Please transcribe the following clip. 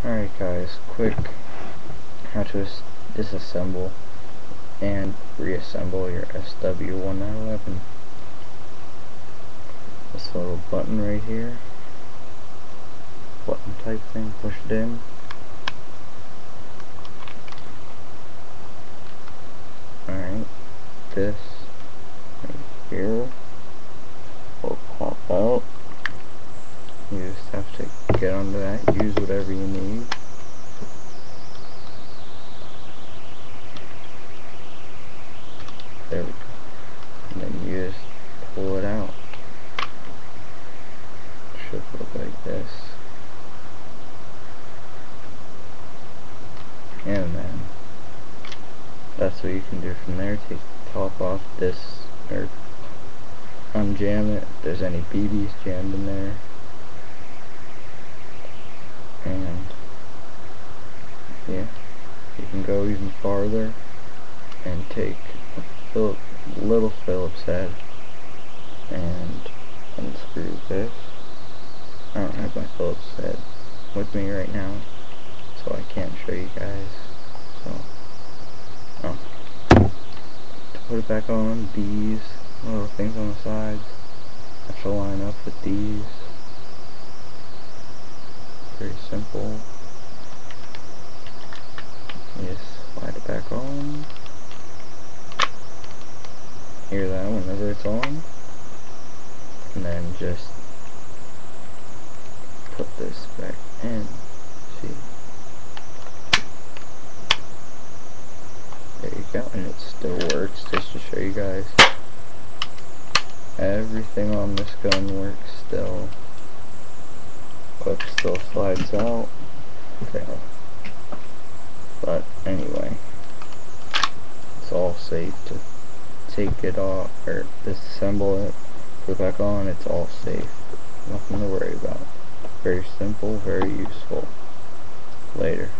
Alright guys, quick how to disassemble and reassemble your SW1911. This little button right here, button type thing, push it in. Alright, this right here will pop out. You just have to get onto that, use whatever you need. There we go. And then you just pull it out. It should look like this. And then that's what you can do from there. Take the top off this, or unjam it if there's any BBs jammed in there. And yeah, you can go even farther and take a little Phillips head and unscrew this. I don't have my Phillips head with me right now, so I can't show you guys. So, to put it back on, these little things on the sides have to line up with these. Very simple. You just slide it back on. Hear that whenever it's on. And then just put this back in. See? There you go. And it still works, just to show you guys. Everything on this gun works still. Clip still slides out. Okay. But anyway, it's all safe to take it off or disassemble it, put it back on. It's all safe. Nothing to worry about. Very simple, very useful. Later.